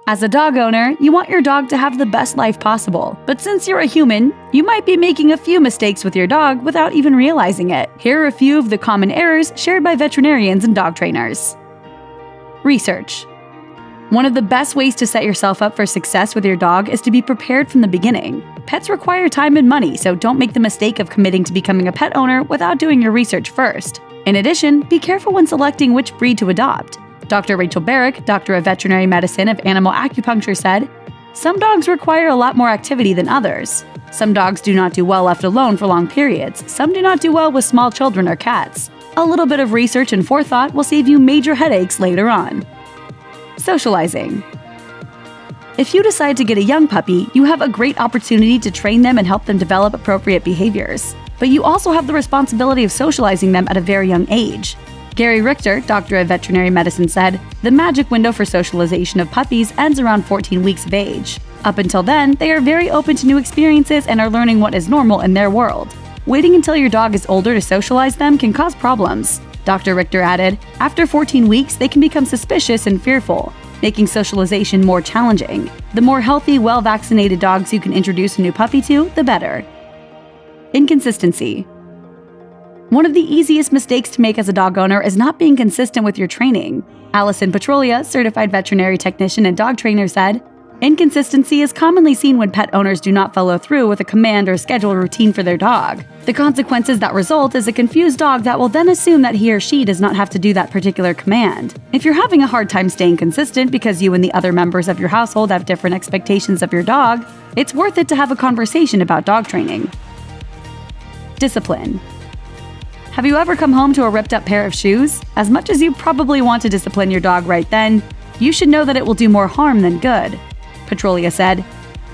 As a dog owner, you want your dog to have the best life possible. But since you're a human, you might be making a few mistakes with your dog without even realizing it. Here are a few of the common errors shared by veterinarians and dog trainers. Research. One of the best ways to set yourself up for success with your dog is to be prepared from the beginning. Pets require time and money, so don't make the mistake of committing to becoming a pet owner without doing your research first. In addition, be careful when selecting which breed to adopt. Dr. Rachel Barrick, Doctor of Veterinary Medicine of Animal Acupuncture, said, "Some dogs require a lot more activity than others. Some dogs do not do well left alone for long periods. Some do not do well with small children or cats. A little bit of research and forethought will save you major headaches later on." Socializing. If you decide to get a young puppy, you have a great opportunity to train them and help them develop appropriate behaviors. But you also have the responsibility of socializing them at a very young age. Gary Richter, Doctor of Veterinary Medicine, said, "The magic window for socialization of puppies ends around 14 weeks of age. Up until then, they are very open to new experiences and are learning what is normal in their world. Waiting until your dog is older to socialize them can cause problems." Dr. Richter added, "After 14 weeks, they can become suspicious and fearful, making socialization more challenging. The more healthy, well-vaccinated dogs you can introduce a new puppy to, the better." Inconsistency. One of the easiest mistakes to make as a dog owner is not being consistent with your training. Allison Petrolia, certified veterinary technician and dog trainer, said, "Inconsistency is commonly seen when pet owners do not follow through with a command or schedule routine for their dog. The consequences that result is a confused dog that will then assume that he or she does not have to do that particular command. If you're having a hard time staying consistent because you and the other members of your household have different expectations of your dog, it's worth it to have a conversation about dog training." Discipline. Have you ever come home to a ripped-up pair of shoes? As much as you probably want to discipline your dog right then, you should know that it will do more harm than good. Petrolia said,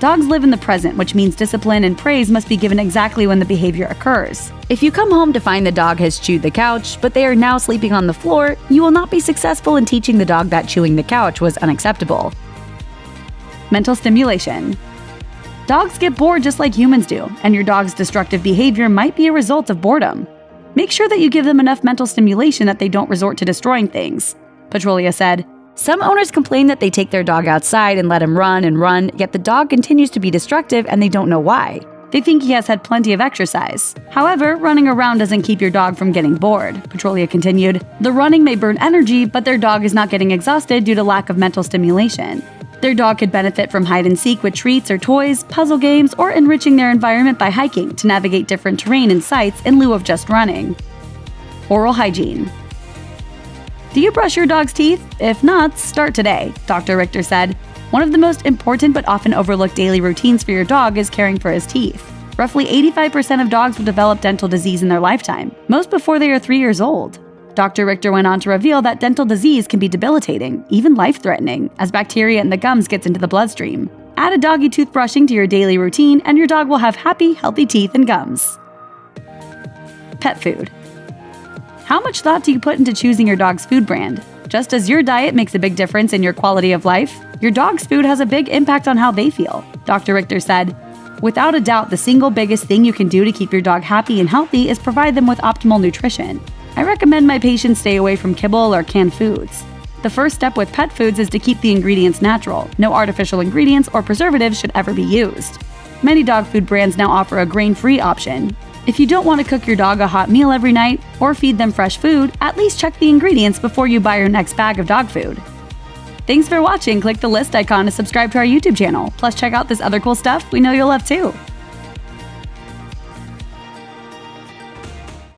"Dogs live in the present, which means discipline and praise must be given exactly when the behavior occurs. If you come home to find the dog has chewed the couch, but they are now sleeping on the floor, you will not be successful in teaching the dog that chewing the couch was unacceptable." Mental stimulation. Dogs get bored just like humans do, and your dog's destructive behavior might be a result of boredom. Make sure that you give them enough mental stimulation that they don't resort to destroying things. Petrolia said, "Some owners complain that they take their dog outside and let him run, yet the dog continues to be destructive and they don't know why. They think he has had plenty of exercise. However, running around doesn't keep your dog from getting bored." Petrolia continued, "The running may burn energy, but their dog is not getting exhausted due to lack of mental stimulation. Their dog could benefit from hide and seek with treats or toys, puzzle games, or enriching their environment by hiking to navigate different terrain and sights in lieu of just running." Oral hygiene. Do you brush your dog's teeth? If not, start today, Dr. Richter said. "One of the most important but often overlooked daily routines for your dog is caring for his teeth. Roughly 85% of dogs will develop dental disease in their lifetime, most before they are 3 years old." Dr. Richter went on to reveal that dental disease can be debilitating, even life-threatening, as bacteria in the gums gets into the bloodstream. Add a doggy toothbrushing to your daily routine and your dog will have happy, healthy teeth and gums. Pet food. How much thought do you put into choosing your dog's food brand? Just as your diet makes a big difference in your quality of life, your dog's food has a big impact on how they feel. Dr. Richter said, "Without a doubt, the single biggest thing you can do to keep your dog happy and healthy is provide them with optimal nutrition. I recommend my patients stay away from kibble or canned foods. The first step with pet foods is to keep the ingredients natural. No artificial ingredients or preservatives should ever be used. Many dog food brands now offer a grain-free option. If you don't want to cook your dog a hot meal every night or feed them fresh food, at least check the ingredients before you buy your next bag of dog food." Thanks for watching. Click the list icon to subscribe to our YouTube channel. Plus, check out this other cool stuff we know you'll love too.